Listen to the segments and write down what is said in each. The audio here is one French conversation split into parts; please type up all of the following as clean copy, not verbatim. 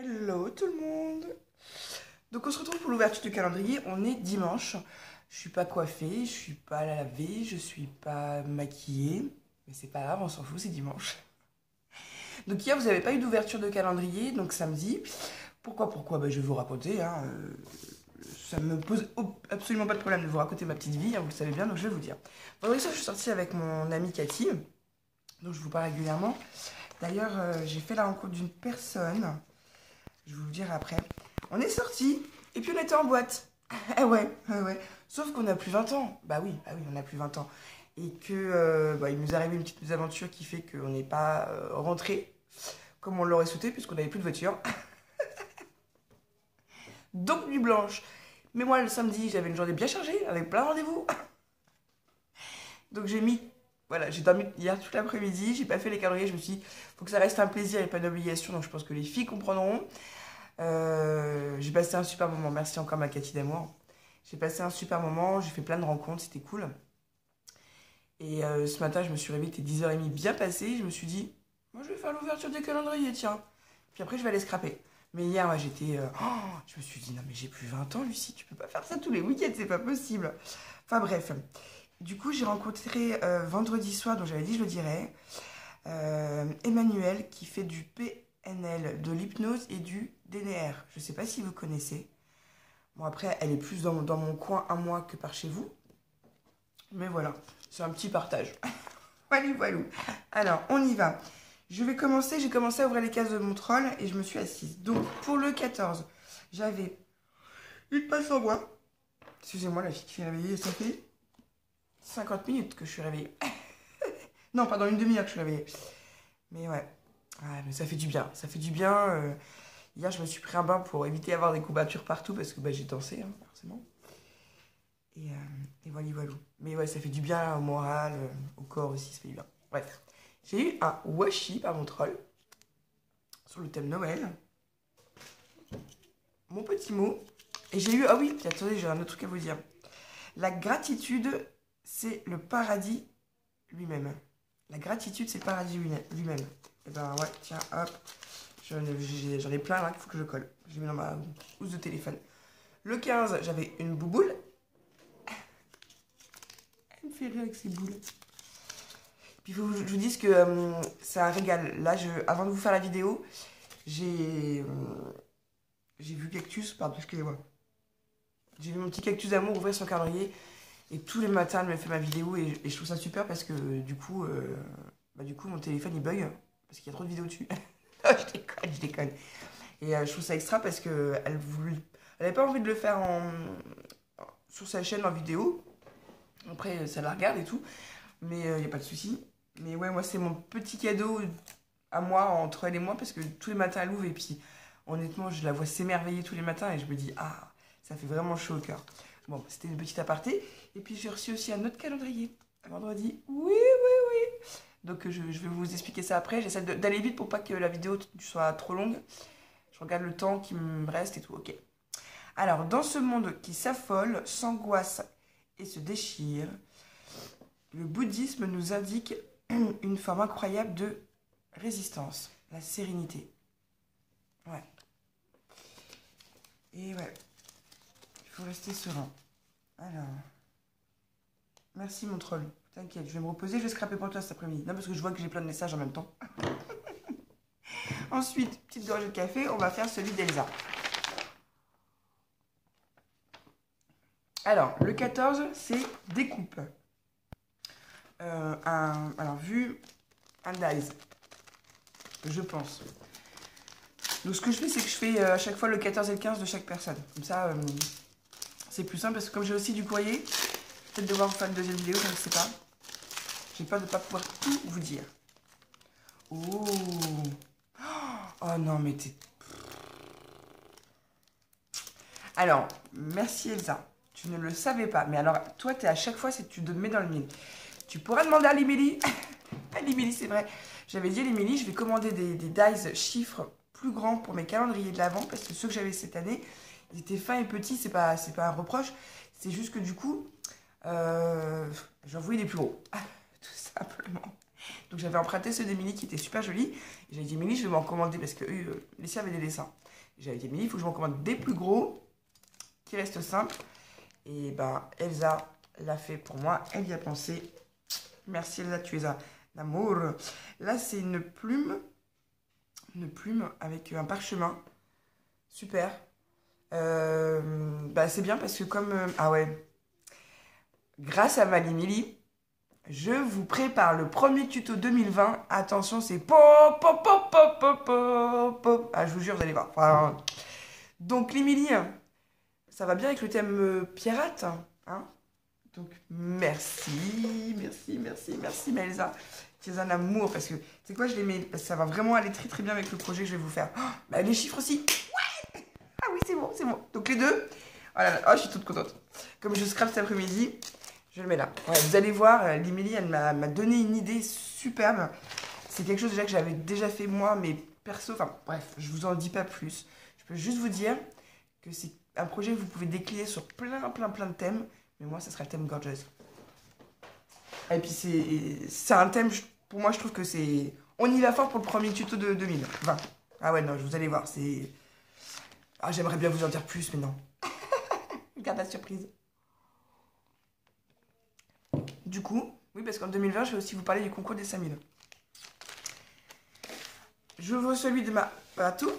Hello tout le monde. Donc on se retrouve pour l'ouverture du calendrier, on est dimanche. Je suis pas coiffée, je suis pas lavée, je suis pas maquillée. Mais c'est pas grave, on s'en fout, c'est dimanche. Donc hier vous n'avez pas eu d'ouverture de calendrier, donc samedi. Pourquoi bah, je vais vous raconter. Ça me pose absolument pas de problème de vous raconter ma petite vie, vous le savez bien, donc je vais vous dire. Vendredi soir je suis sortie avec mon amie Cathy, dont je vous parle régulièrement. D'ailleurs j'ai fait la rencontre d'une personne. Je vais vous le dire après. On est sortis et puis on était en boîte. Ah ouais, ah ouais. Sauf qu'on a plus 20 ans. Bah oui, on a plus 20 ans. Et que il nous est arrivé une petite mésaventure qui fait qu'on n'est pas rentré comme on l'aurait souhaité puisqu'on n'avait plus de voiture. Donc nuit blanche. Mais moi le samedi j'avais une journée bien chargée avec plein de rendez-vous. Donc j'ai dormi hier toute l'après-midi, j'ai pas fait les calendriers, je me suis dit faut que ça reste un plaisir et pas une obligation, donc je pense que les filles comprendront. J'ai passé un super moment, merci encore ma Cathy d'amour. J'ai passé un super moment, j'ai fait plein de rencontres, c'était cool. Et ce matin, je me suis réveillée, il était 10h30 bien passé, je me suis dit, moi je vais faire l'ouverture des calendriers, tiens. Puis après, je vais aller scraper. Mais hier, moi, je me suis dit, non mais j'ai plus 20 ans, Lucie, tu peux pas faire ça tous les week-ends, c'est pas possible. Enfin bref. Du coup, j'ai rencontré vendredi soir, dont j'avais dit je le dirais, Emmanuel qui fait du PNL, de l'hypnose et du DNR. Je sais pas si vous connaissez. Bon, après, elle est plus dans mon coin à moi que par chez vous. Mais voilà, c'est un petit partage. Voilà. Alors, on y va. J'ai commencé à ouvrir les cases de mon troll et je me suis assise. Donc, pour le 14, j'avais une passe en bois. Excusez-moi, la fille qui est réveillée, ça fait 50 minutes que je suis réveillée. Non, pardon, une demi-heure que je suis réveillée. Mais ouais, mais ça fait du bien. Ça fait du bien. Hier, je me suis pris un bain pour éviter d'avoir des courbatures partout parce que j'ai dansé, forcément. Et voilà. Mais ouais, ça fait du bien au moral, au corps aussi, ça fait du bien. Bref. J'ai eu un washi par mon troll sur le thème Noël. Mon petit mot. Et j'ai eu... Ah oui, puis attendez, j'ai un autre truc à vous dire. La gratitude, c'est le paradis lui-même. La gratitude, c'est le paradis lui-même. Et ben ouais, tiens, hop. J'en ai plein là qu'il faut que je colle. J'ai mis dans ma housse de téléphone. Le 15, j'avais une bouboule. Elle me fait rire avec ses boules. Puis je vous dis que c'est un régal. Là, avant de vous faire la vidéo, j'ai vu Cactus, pardon, excusez-moi. J'ai vu mon petit Cactus d'amour ouvrir son calendrier. Et tous les matins, elle me fait ma vidéo. Et je trouve ça super parce que du coup, mon téléphone il bug. Parce qu'il y a trop de vidéos dessus. Je déconne. Et je trouve ça extra parce qu'elle n'avait pas envie de le faire sur sa chaîne en vidéo. Après, ça la regarde et tout. Mais il n'y a pas de souci. Mais ouais, moi, c'est mon petit cadeau à moi, entre elle et moi, parce que tous les matins, elle ouvre. Et puis, honnêtement, je la vois s'émerveiller tous les matins. Et je me dis, ah, ça fait vraiment chaud au cœur. Bon, c'était une petite aparté. Et puis, j'ai reçu aussi un autre calendrier. Vendredi. Oui. Donc, je vais vous expliquer ça après. J'essaie d'aller vite pour pas que la vidéo soit trop longue. Je regarde le temps qui me reste et tout. Ok. Alors, dans ce monde qui s'affole, s'angoisse et se déchire, le bouddhisme nous indique une forme incroyable de résistance, la sérénité. Ouais. Et ouais, il faut rester serein. Alors, merci mon troll. T'inquiète, je vais me reposer, je vais scraper pour toi cet après-midi. Non, parce que je vois que j'ai plein de messages en même temps. Ensuite, petite gorgée de café, on va faire celui d'Elsa. Alors, le 14, c'est découpe. Vu un dice, je pense. Donc, ce que je fais, c'est que je fais à chaque fois le 14 et le 15 de chaque personne. Comme ça, c'est plus simple parce que comme j'ai aussi du courrier, peut-être devoir vous faire une deuxième vidéo, je ne sais pas. J'ai peur de ne pas pouvoir tout vous dire. Oh non, mais t'es... Alors, merci Elsa. Tu ne le savais pas. Mais alors, toi, à chaque fois, c'est que tu te mets dans le mille. Tu pourras demander à Limélie. À Limélie, c'est vrai. J'avais dit à Limélie, je vais commander des dice chiffres plus grands pour mes calendriers de l'Avent. Parce que ceux que j'avais cette année, ils étaient fins et petits. C'est pas un reproche. C'est juste que du coup, j'en voulais des plus gros. Tout simplement. Donc j'avais emprunté ceux d'Émilie qui étaient super jolis. Et j'avais dit, Émilie, je vais m'en commander parce que les siens avaient des dessins. J'avais dit, mais il faut que je m'en commande des plus gros, qui restent simples. Et ben, Elsa l'a fait pour moi, elle y a pensé. Merci Elsa, tu es un amour. Là, c'est une plume avec un parchemin. Super. Bah, c'est bien parce que comme... ah ouais. Grâce à Malimili, je vous prépare le premier tuto 2020. Attention, c'est pop, pop, pop, pop, pop, pop, pop. Ah, je vous jure, vous allez voir. Enfin, donc, l'Émilie, ça va bien avec le thème pirate, hein? Donc, merci, merci, merci, merci, Maëlsa. Tu es un amour parce que, tu sais quoi, je les mets, parce que ça va vraiment aller très très bien avec le projet que je vais vous faire. Oh, bah, les chiffres aussi. Ouais! Ah oui, c'est bon, c'est bon. Donc, les deux. Oh là là, oh, je suis toute contente. Comme je scrape cet après-midi, je le mets là. Ouais, vous allez voir, l'Émilie, elle m'a donné une idée superbe. C'est quelque chose déjà que j'avais déjà fait moi, mais perso, enfin bref, je vous en dis pas plus. Je peux juste vous dire que c'est un projet que vous pouvez décliner sur plein de thèmes. Mais moi, ça sera le thème Gorgeous. Et puis, c'est un thème, pour moi, je trouve que c'est... On y va fort pour le premier tuto de 2020. Ah ouais, non, vous allez voir, c'est... Ah, j'aimerais bien vous en dire plus, mais non. Garde la surprise. Du coup, oui, parce qu'en 2020, je vais aussi vous parler du concours des 5000. Je veux celui de ma Patou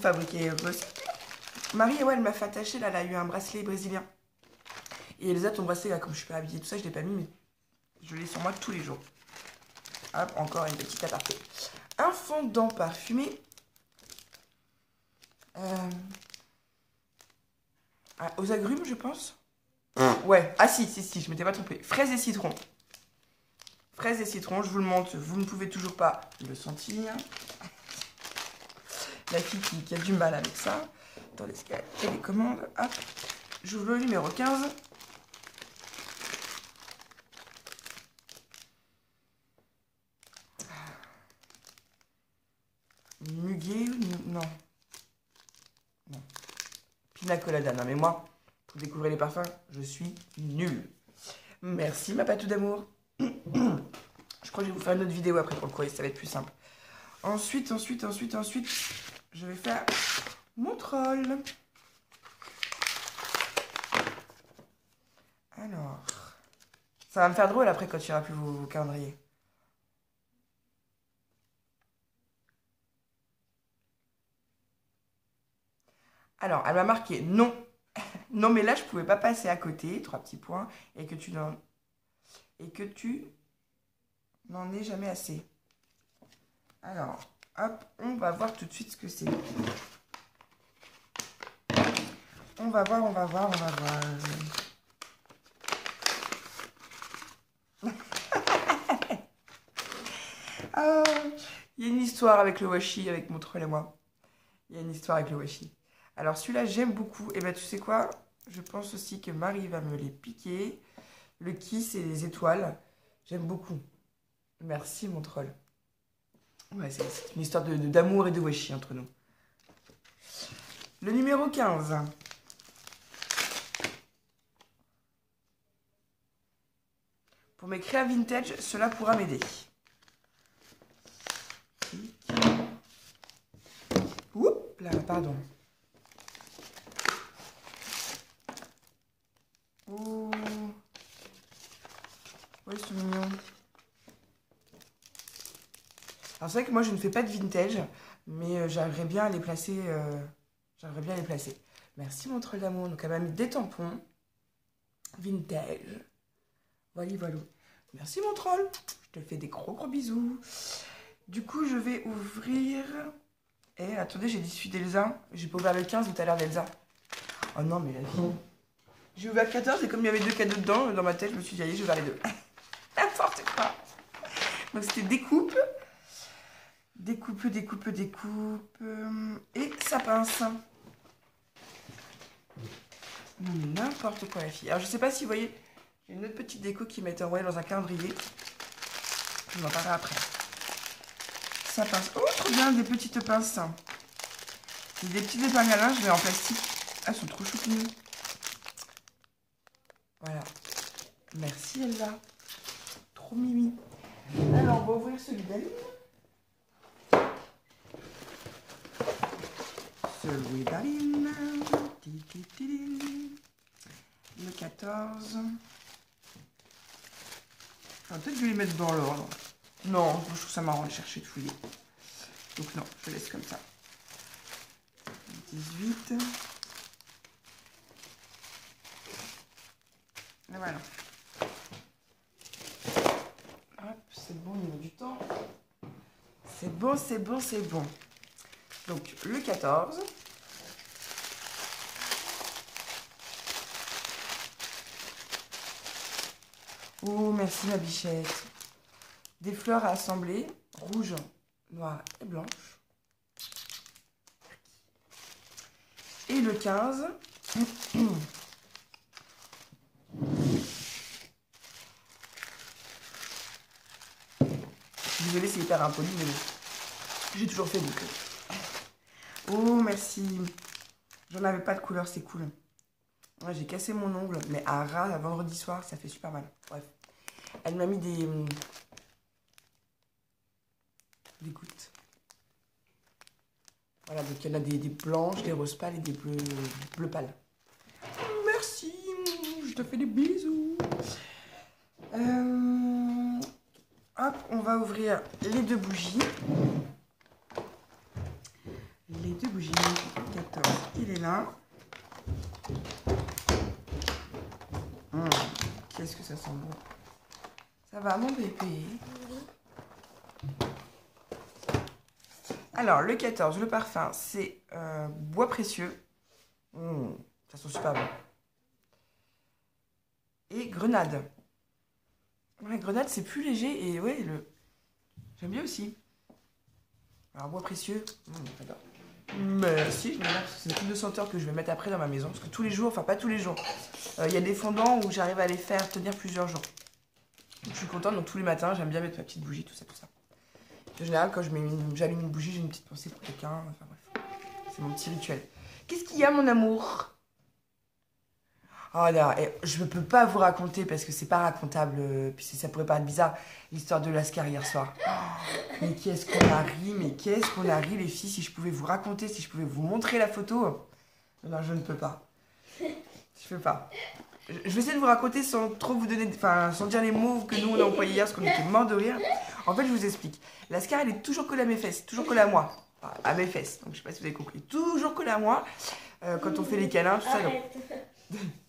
fabriqué Marie, ouais, elle m'a fait attacher, là, elle a eu un bracelet brésilien. Et Elsa, ton bracelet, là, comme je suis pas habillée, tout ça, je l'ai pas mis, mais je l'ai sur moi tous les jours. Hop, encore une petite aparté. Un fondant parfumé. Aux agrumes, je pense. Ouais, ah si, je m'étais pas trompée. Fraises et citron. Fraises et citron, je vous le montre, vous ne pouvez toujours pas le sentir. La fille qui a du mal avec ça. Attendez, est-ce qu'elle les commandes? Hop, j'ouvre le numéro 15. Muguet, non. Non. Pina colada, non mais moi, pour découvrir les parfums, je suis nulle. Merci ma patou d'amour. Je crois que je vais vous faire une autre vidéo après pour le courrier, ça va être plus simple. Ensuite, je vais faire mon troll. Alors, ça va me faire drôle après quand il n'y aura plus vos calendriers. Alors, elle m'a marqué non. Non, mais là, je pouvais pas passer à côté, 3 petits points, et que tu n'en aies jamais assez. Alors, hop, on va voir tout de suite ce que c'est. On va voir. Ah, il y a une histoire avec le washi, avec mon troll et moi. Il y a une histoire avec le washi. Alors celui-là, j'aime beaucoup. Et ben tu sais quoi? Je pense aussi que Marie va me les piquer. Le kiss et les étoiles. J'aime beaucoup. Merci mon troll. Ouais, c'est une histoire d'amour et de washi entre nous. Le numéro 15. Pour mes créas vintage, cela pourra m'aider. Oups, là, pardon. Oh. Ouais, c'est mignon. Alors c'est vrai que moi je ne fais pas de vintage, mais j'arriverais bien à les placer. Merci mon troll d'amour. Donc elle m'a mis des tampons vintage. Voilà. Merci mon troll. Je te fais des gros bisous. Du coup je vais ouvrir. Et attendez, j'ai dit celui d'Elsa. J'ai pas ouvert le 15 tout à l'heure d'Elsa. Oh non mais la vie. J'ai ouvert 14 et comme il y avait 2 cadeaux dedans, dans ma tête, je me suis dit allez, j'ai ouvert les 2. N'importe quoi. Donc c'était découpe. Découpe. Et ça pince. N'importe quoi la fille. Alors je sais pas si vous voyez, il y a une autre petite déco qui m'a été envoyée dans un calendrier. Je vous en parlerai après. Ça pince. Oh trop bien, des petites pinces. C'est des petits épingles à linge mais en plastique. Ah, elles sont trop choupinées. Voilà. Merci Elsa. Trop mimi. Alors on va ouvrir celui d'Aline. Louis Daline. Le 14. Peut-être que je vais les mettre dans l'ordre. Non, je trouve ça marrant de chercher, de fouiller. Donc non, je laisse comme ça. 18. Et voilà. Hop, c'est bon au niveau du temps. C'est bon, c'est bon, c'est bon. Donc le 14. Oh, merci ma bichette. Des fleurs à assembler, rouge, noir et blanche. Et le 15. Désolée, c'est hyper impoli, mais j'ai toujours fait donc. Oh, merci. J'en avais pas de couleur, c'est cool. Ouais, j'ai cassé mon ongle, mais à ras, à vendredi soir, ça fait super mal. Bref. Elle m'a mis des gouttes. Voilà, donc il y en a des blanches, des roses pâles et des bleus pâles. Merci, je te fais des bisous. Hop, on va ouvrir les deux bougies. Les deux bougies, 14, il est là. Qu'est-ce que ça sent bon. Ça va, mon bébé? Alors, le 14, le parfum, c'est bois précieux. Ça sent super bon. Et grenade. Ouais, grenade, c'est plus léger et ouais, j'aime bien aussi. Alors, bois précieux, j'adore. Merci, c'est le type de senteur que je vais mettre après dans ma maison. Parce que tous les jours, enfin pas tous les jours, il y a des fondants où j'arrive à les faire tenir plusieurs jours. Donc, je suis contente, donc tous les matins, j'aime bien mettre ma petite bougie, tout ça, tout ça. En général, quand j'allume une bougie, j'ai une petite pensée pour quelqu'un. Enfin bref, c'est mon petit rituel. Qu'est-ce qu'il y a, mon amour? Oh là, je ne peux pas vous raconter parce que c'est pas racontable, puis ça pourrait paraître bizarre, l'histoire de Lascar hier soir. Mais qu'est-ce qu'on a ri, les filles, si je pouvais vous raconter, si je pouvais vous montrer la photo. Non, je ne peux pas. Je peux pas. Je vais essayer de vous raconter sans trop vous donner, enfin, sans dire les mots que nous on a employés hier, parce qu'on était morts de rire. En fait, je vous explique. Lascar, elle est toujours collée à mes fesses, toujours collée à moi. Enfin, à mes fesses, donc je sais pas si vous avez compris. Toujours collée à moi, quand on fait les câlins, tout ça. Donc...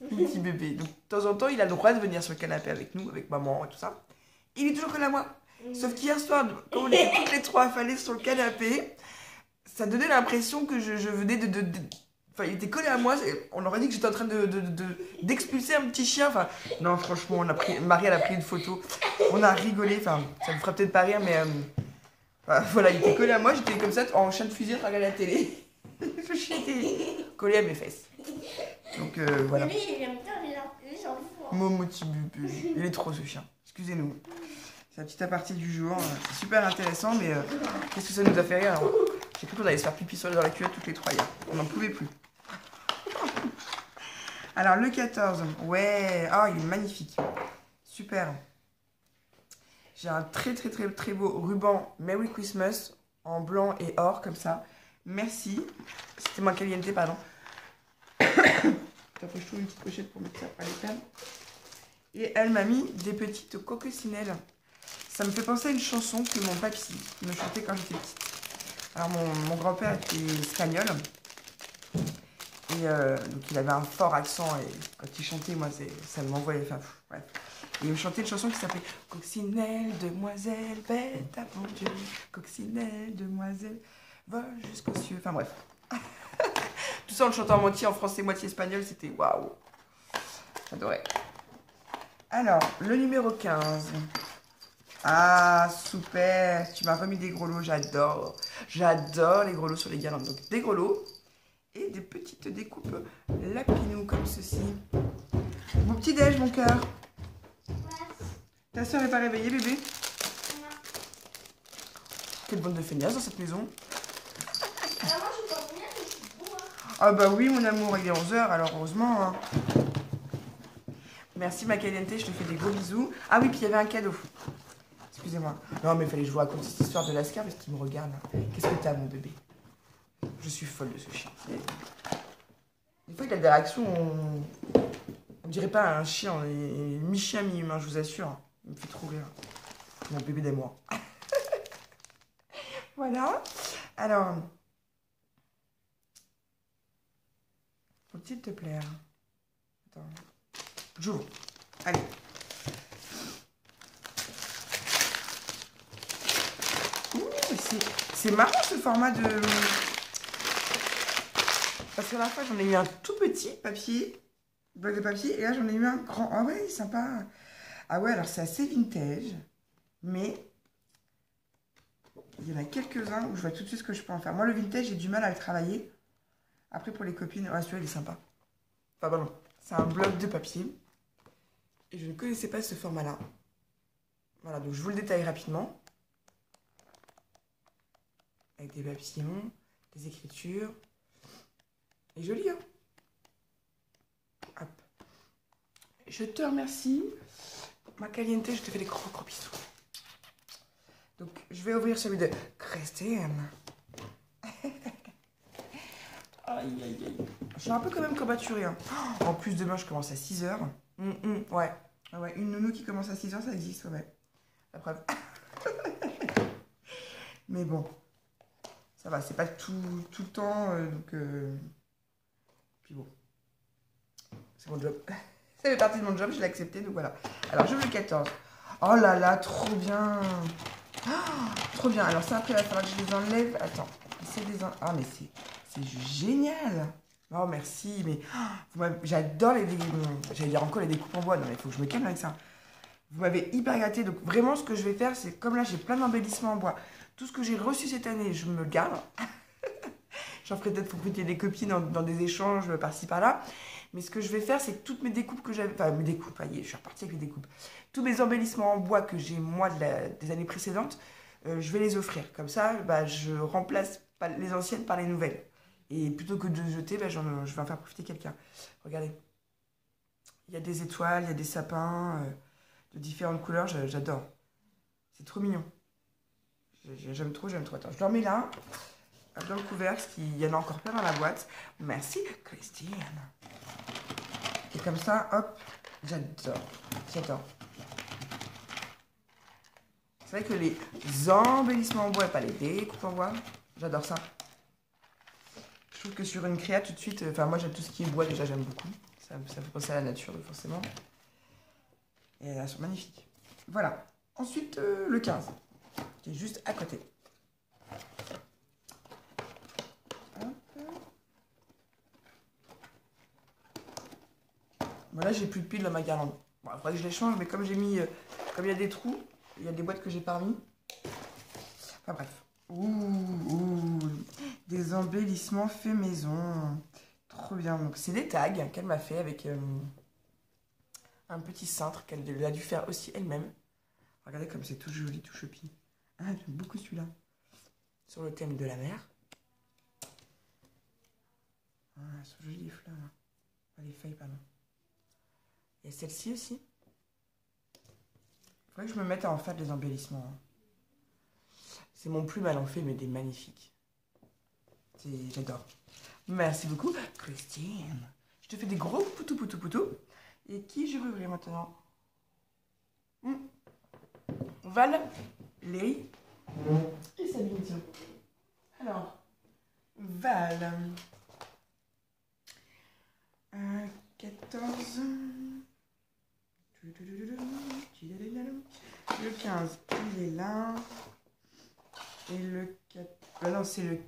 petit bébé. Donc, de temps en temps, il a le droit de venir sur le canapé avec nous, avec maman et tout ça. Il est toujours collé à moi. Sauf qu'hier soir, quand on était toutes les trois affalées sur le canapé, ça donnait l'impression que je venais Enfin, il était collé à moi. On aurait dit que j'étais en train d'expulser un petit chien. Enfin, non, franchement, Marie, elle a pris une photo. On a rigolé. Enfin, ça me fera peut-être pas rire, mais voilà, il était collé à moi. J'étais comme ça, en chien de fusil, à regarder la télé. Le chien était collé à mes fesses. Donc voilà. Lui, il aime bien les enfants. Momo petit bébé. Il est trop ce chien. Excusez-nous. C'est la petite aparté du jour. C'est super intéressant, mais qu'est-ce que ça nous a fait rire? Alors, j'ai cru qu'on allait se faire pipi dans la culotte toutes les trois hier. On n'en pouvait plus. Alors le 14. Ouais. Ah, il est magnifique. Super. J'ai un très beau ruban Merry Christmas en blanc et or comme ça. Merci. C'était moins caliente, pardon. Faut que je trouve une petite pochette pour mettre ça à l'étal. Et elle m'a mis des petites coccinelles. Ça me fait penser à une chanson que mon papy me chantait quand j'étais petite. Alors mon grand-père était espagnol. Et donc il avait un fort accent et quand il chantait, moi ça m'envoyait. Enfin bref. Il me chantait une chanson qui s'appelait Coccinelle, demoiselle, bête à bon Dieu. Coccinelle, demoiselle, vole jusqu'aux cieux. Enfin bref. Tout ça en le chantant moitié en français, moitié espagnol, c'était waouh. J'adorais. Alors, le numéro 15. Ah, super. Tu m'as remis des gros lots, j'adore. J'adore les gros lots sur les guirlandes. Donc, des gros lots et des petites découpes lapinou comme ceci. Mon petit déj, mon cœur. Ta soeur n'est pas réveillée, bébé? Non. Quelle bande de feignasses dans cette maison. Alors moi, je vois bien, mais c'est beau. Ah bah oui, mon amour, il est 11 h, alors heureusement. Hein. Merci, ma caliente, je te fais des gros bisous. Ah oui, puis il y avait un cadeau. Excusez-moi. Non, mais il fallait que je vous raconte cette histoire de Lascar parce qu'il me regarde. Qu'est-ce que t'as, mon bébé? Je suis folle de ce chien. Des fois, il a des réactions. On dirait pas un chien, il est mi-chien, mi-humain, je vous assure. Il me fait trop rire. Mon bébé d'amour. Voilà. Alors. Faut-il te plaire? Attends. J'ouvre. Allez. C'est marrant ce format de... Parce que la fois, j'en ai eu un tout petit papier, bloc de papier, et là, j'en ai eu un grand. Ah ouais, sympa. Ah ouais, alors c'est assez vintage, mais il y en a quelques-uns où je vois tout de suite ce que je peux en faire. Moi, le vintage, j'ai du mal à le travailler. Après, pour les copines, ouais, celui-là, il est sympa. Enfin, bon, c'est un bloc de papier. Et je ne connaissais pas ce format-là. Voilà, donc je vous le détaille rapidement. Avec des papillons, des écritures. Et joli, hein? Hop. Je te remercie. Ma caliente, je te fais des gros gros bisous. Donc, je vais ouvrir celui de Christine. Aïe, aïe, aïe. Je suis un peu quand même courbaturée. Hein. En plus, demain, je commence à 6 h. Ouais. Ah ouais. Une nounou qui commence à 6 h, ça existe, ouais. La preuve. Mais bon. Ça va, c'est pas tout le temps, donc... Puis bon. C'est mon job. Ça fait partie de mon job, je l'ai accepté, donc voilà. Alors, j'ouvre le 14. Oh là là, trop bien. Oh, trop bien. Alors ça, après, il va falloir que je les enlève. Attends. Ah, mais c'est génial. Oh, merci. Mais j'adore les... J'allais dire encore les découpes en bois. Non, mais il faut que je me calme avec ça. Vous m'avez hyper gâté. Donc, vraiment, ce que je vais faire, c'est comme là, j'ai plein d'embellissements en bois. Tout ce que j'ai reçu cette année, je me le garde. J'en ferai peut-être pour prêter des copines dans des échanges par-ci par-là. Mais ce que je vais faire, c'est que toutes mes découpes que j'avais... Enfin, mes découpes, je suis repartie avec les découpes. Tous mes embellissements en bois que j'ai, moi, des années précédentes, je vais les offrir. Comme ça, bah, je remplace les anciennes par les nouvelles. Et plutôt que de jeter, bah, je vais en faire profiter quelqu'un. Regardez. Il y a des étoiles, il y a des sapins de différentes couleurs. J'adore. C'est trop mignon. J'aime trop, j'aime trop. Attends, je le remets là, dans le couvercle, parce qu'il y en a encore plein dans la boîte. Merci, Christine. Et comme ça, hop, j'adore. J'adore. C'est vrai que les embellissements en bois et pas les découpes en bois, j'adore ça. Je trouve que sur une créa, tout de suite, enfin, moi, j'aime tout ce qui est bois, déjà, j'aime beaucoup. Ça me fait penser à la nature, forcément. Et elles sont magnifiques. Voilà. Ensuite, le 15. Qui est juste à côté. Voilà, j'ai plus de piles dans ma guirlande. Bon, il faudrait que je les change, mais comme j'ai mis... comme il y a des trous, il y a des boîtes que j'ai pas remis. Enfin bref. Ouh, des embellissements faits maison. Trop bien. Donc c'est des tags qu'elle m'a fait avec un petit cintre qu'elle a dû faire aussi elle-même. Regardez comme c'est tout joli, tout choupi. Ah, j'aime beaucoup celui-là. Sur le thème de la mer. Ah, elles sont jolies les fleurs. Là. Pas les feuilles, pardon. Et celle-ci aussi. Il faudrait que je me mette à en faire des embellissements. Hein. C'est mon plus mal en fait, mais des magnifiques. J'adore. Merci beaucoup, Christine. Je te fais des gros poutou. Et qui je veux ouvrir maintenant? Val, Léry et Sabine, tiens. Alors, Val. 14. Le 15, il est là. Et le 4... Ah non, c'est le...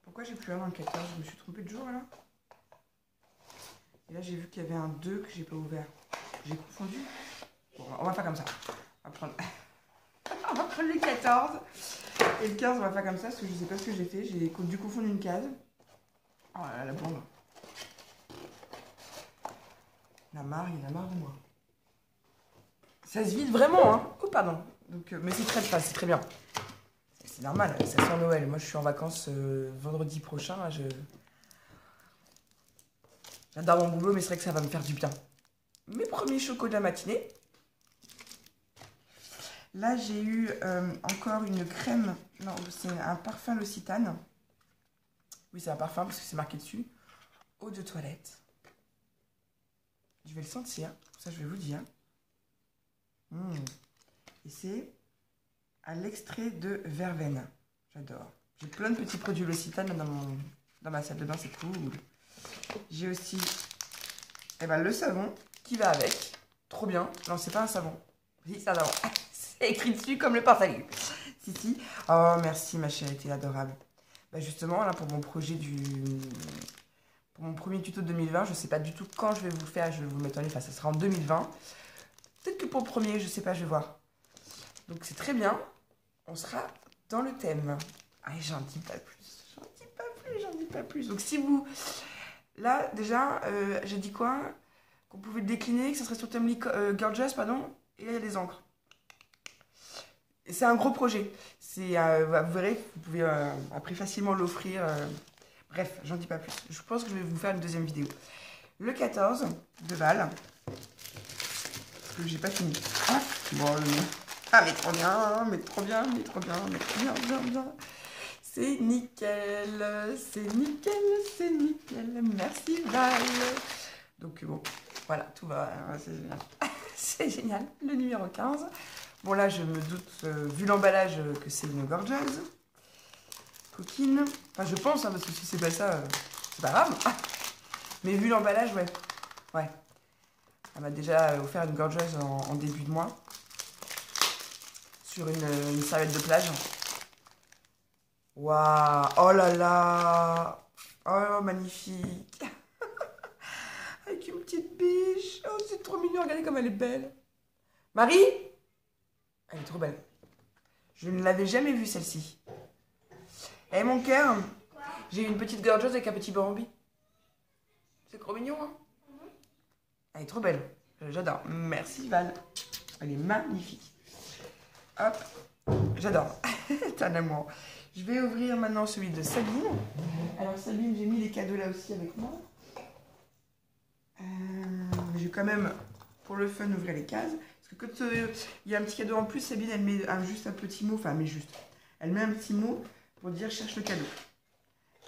Pourquoi j'ai plus un dans le 14? Je me suis trompée de jour, là. Et là, j'ai vu qu'il y avait un 2 que j'ai pas ouvert. J'ai confondu. Bon, on va faire comme ça. On va prendre... on va prendre le 14. Et le 15, on va faire comme ça, parce que je sais pas ce que j'ai fait. J'ai dû confondre une case. Oh là là, la bombe. Il a marre de moi. Ça se vide vraiment, hein. Oh, pardon. Donc, mais c'est c'est très bien. C'est normal, ça sent Noël. Moi, je suis en vacances vendredi prochain. Là, j'adore mon boulot, mais c'est vrai que ça va me faire du bien. Mes premiers chocos de la matinée. Là, j'ai eu encore une crème. Non, c'est un parfum L'Occitane. Oui, c'est un parfum parce que c'est marqué dessus. Eau de toilette. Je vais le sentir. Ça, je vais vous dire. Et c'est à l'extrait de verveine. J'adore. J'ai plein de petits produits L'Occitane dans ma salle de bain. C'est cool. J'ai aussi le savon qui va avec. Trop bien. Non, c'est pas un savon. Oui, c'est un savon. C'est écrit dessus comme le porte-salut. Si. Oh, merci ma chérie, t'es adorable. Justement, là, pour mon projet pour mon premier tuto de 2020, je sais pas du tout quand je vais vous le faire. Je vais vous le mettre en ligne. Enfin, ça sera en 2020. Peut-être que pour le premier, je sais pas, je vais voir. Donc, c'est très bien. On sera dans le thème. Ah, j'en dis pas plus. Donc, si vous... Là, déjà, j'ai dit quoi? Qu'on pouvait le décliner, que ça serait sur Tumblr Gorgeous, pardon. Et là, il y a des encres. C'est un gros projet. Vous verrez, vous pouvez après facilement l'offrir. Bref, j'en dis pas plus. Je pense que je vais vous faire une deuxième vidéo. Le 14 de Val. Que j'ai pas fini. Ah, bon, mais trop bien. C'est nickel. Merci Val. Donc bon, voilà, tout va. C'est génial. C'est génial. Le numéro 15. Bon, là, je me doute, vu l'emballage, que c'est une gorgeuse. Coquine. Enfin, je pense, parce que si c'est pas ça, c'est pas grave. Mais vu l'emballage, ouais. Elle m'a déjà offert une gorgeuse en début de mois. Sur une serviette de plage. Waouh! Oh là là! Oh, magnifique! Avec une petite biche. Oh, c'est trop mignon. Regardez comme elle est belle. Marie? Elle est trop belle. Je ne l'avais jamais vue, celle-ci. Eh, mon cœur, j'ai une petite gorgeuse avec un petit Bambi. C'est trop mignon, hein? Elle est trop belle. J'adore. Merci, Val. Elle est magnifique. Hop. J'adore. T'es un amour. Je vais ouvrir maintenant celui de Sabine. Alors, Sabine, j'ai mis les cadeaux là aussi avec moi. Je vais quand même, pour le fun, ouvrir les cases. Parce que quand il y a un petit cadeau en plus, Sabine, elle met juste un petit mot. Enfin, elle met un petit mot pour dire cherche le cadeau.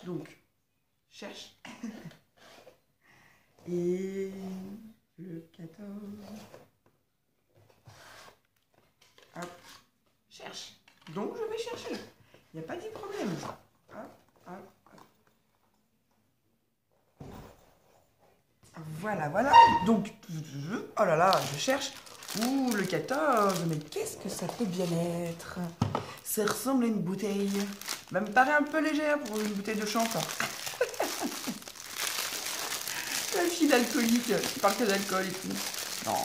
Donc, cherche. Et le 14. Hop. Cherche. Donc, je vais chercher. Il n'y a pas de problème. Hop. Voilà. Donc, oh là là, je cherche. Ouh, le 14. Mais qu'est-ce que ça peut bien être? Ça ressemble à une bouteille. Ça me paraît un peu légère pour une bouteille de champ. La fille alcoolique qui parle que d'alcool et tout. Non.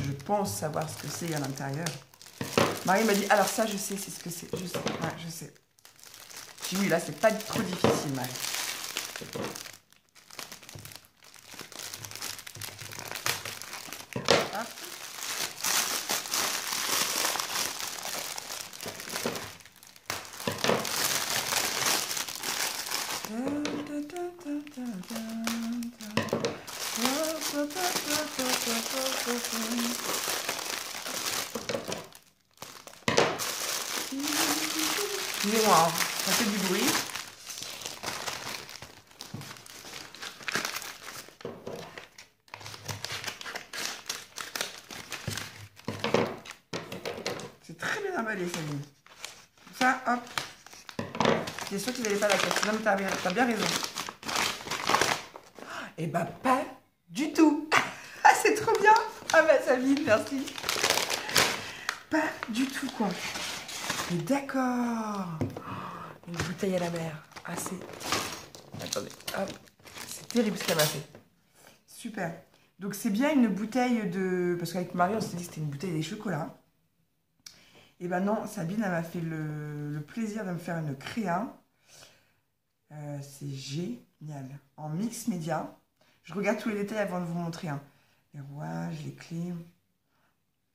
Je pense savoir ce que c'est à l'intérieur. Marie m'a dit, alors ça, je sais, c'est ce que c'est. Je sais. Ouais, je sais. J'ai dit, oui, là, c'est pas trop difficile, Marie. Excusez-moi, hein, ça fait du bruit. C'est très bien emballé, Sabine. Ça, hop. J'étais sûre qu'il n'allait pas la caisse. Non, mais t'as bien raison. Eh ben, pas du tout. Ah, c'est trop bien. Ah bah, Sabine, merci. Pas du tout, quoi. Mais d'accord. Une bouteille à la mer. Ah, c'est... Attendez, hop. C'est terrible ce qu'elle m'a fait. Super. Donc, c'est bien une bouteille de... Parce qu'avec Marie, on s'est dit que c'était une bouteille des chocolats. Et ben non, Sabine, elle m'a fait le plaisir de me faire une créa. C'est génial. En mix média. Je regarde tous les détails avant de vous montrer. Hein. Les rouages, les clés,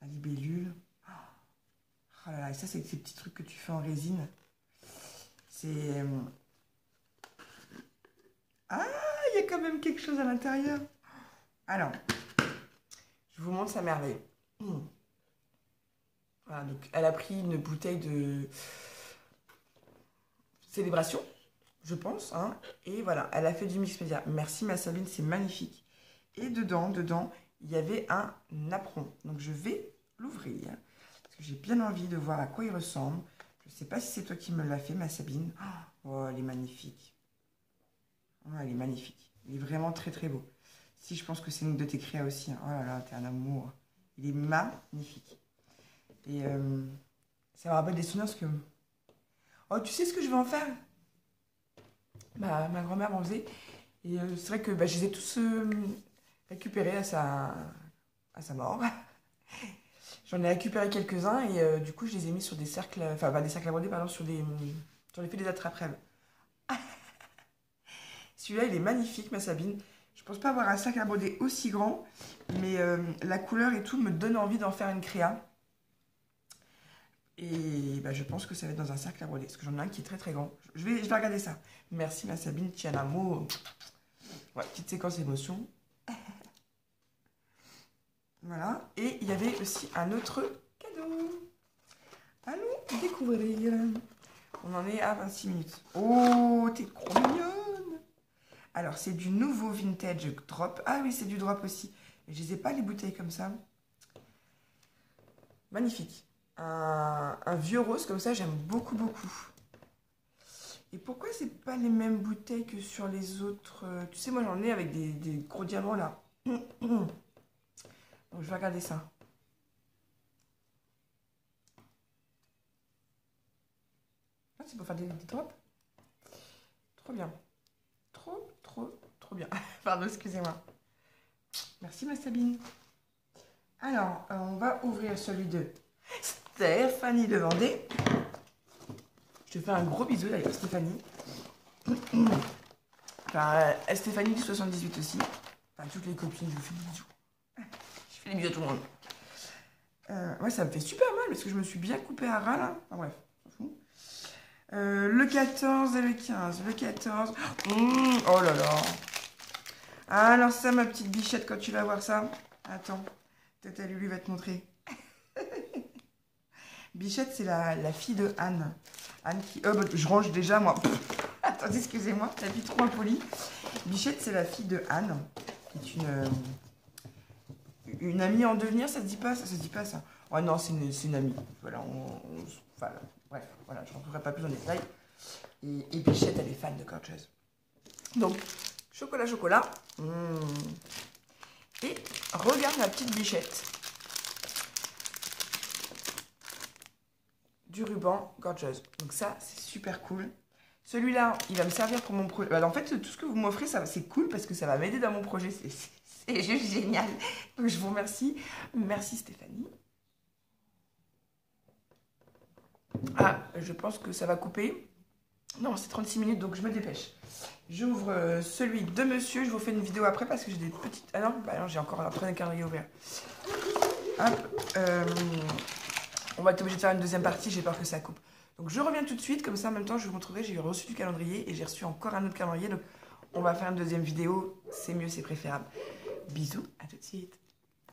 la libellule. Oh là là, et ça, c'est ces petits trucs que tu fais en résine. C'est... Ah, il y a quand même quelque chose à l'intérieur. Alors, je vous montre sa merveille. Voilà, donc elle a pris une bouteille de célébration, je pense, hein, et voilà, elle a fait du mix média. Merci ma Sabine, c'est magnifique. Et dedans, il y avait un apron. Donc je vais l'ouvrir, parce que j'ai bien envie de voir à quoi il ressemble. Je ne sais pas si c'est toi qui me l'as fait, ma Sabine. Oh, elle est magnifique. Oh, elle est magnifique. Il est vraiment très très beau. Si, je pense que c'est une de tes créas aussi, hein. Oh là là, t'es un amour. Il est magnifique. Et ça me rappelle des souvenirs parce que... Oh, tu sais ce que je vais en faire? Ma grand-mère m'en faisait. Et c'est vrai que bah, je les ai tous récupérés à sa mort. J'en ai récupéré quelques-uns et du coup, je les ai mis sur des cercles... Enfin, pas des cercles à broder, pardon, sur les fils des attrape-rêves. Celui-là, il est magnifique, ma Sabine. Je pense pas avoir un sac à broder aussi grand, mais la couleur et tout me donne envie d'en faire une créa. Et bah, je pense que ça va être dans un cercle à broder, parce que j'en ai un qui est très très grand. Je vais regarder ça. Merci ma Sabine, tu es un amour. Ouais, petite séquence émotion. Voilà. Et il y avait aussi un autre cadeau. Allons découvrir. On en est à 26 minutes. Oh, t'es trop mignonne. Alors, c'est du nouveau vintage drop. Ah oui, c'est du drop aussi. Et je les ai pas les bouteilles comme ça. Magnifique. Un vieux rose comme ça, j'aime beaucoup, beaucoup. Et pourquoi c'est pas les mêmes bouteilles que sur les autres? Tu sais, moi j'en ai avec des gros diamants là. Donc je vais regarder ça. Ah, c'est pour faire des drops. Trop bien. Trop bien. Pardon, excusez-moi. Merci ma Sabine. Alors, on va ouvrir celui de Stéphanie de Vendée. Je te fais un gros bisou d'ailleurs, Stéphanie. Enfin, Stéphanie du 78 aussi. Enfin, toutes les copines, je vous fais des bisous. Je fais des bisous à tout le monde. Ouais, ça me fait super mal parce que je me suis bien coupé à ras là. Enfin bref, on s'en fout. Le 14 et le 15. Le 14. Oh là là. Alors ça, ma petite bichette, quand tu vas voir ça. Attends, Tata Lulu va te montrer. Bichette, c'est la fille de Anne. Anne qui... bah, je range déjà, moi. Attendez, excusez-moi, la vie trop impolie. Bichette, c'est la fille de Anne, qui est une amie en devenir, ça se dit pas, ça se dit pas, ça. Oh non, c'est une amie. Voilà, voilà, bref, voilà, je ne rentrerai pas plus en détail. Et Bichette, elle est fan de Gorgeous. Donc, chocolat. Et regarde ma petite Bichette. Du ruban Gorgeous. Donc ça, c'est super cool. Celui-là, il va me servir pour mon projet. En fait, tout ce que vous m'offrez, c'est cool parce que ça va m'aider dans mon projet. C'est juste génial. Donc, je vous remercie. Merci Stéphanie. Ah, je pense que ça va couper. Non, c'est 36 minutes, donc je me dépêche. J'ouvre celui de monsieur. Je vous fais une vidéo après parce que j'ai des petites... Ah non, bah non, j'ai encore un calendrier ouvert. Hop. On va être obligé de faire une deuxième partie. J'ai peur que ça coupe. Donc je reviens tout de suite. Comme ça, en même temps, je vous montrerai. J'ai reçu du calendrier et j'ai reçu encore un autre calendrier. Donc on va faire une deuxième vidéo. C'est mieux, c'est préférable. Bisous, à tout de suite.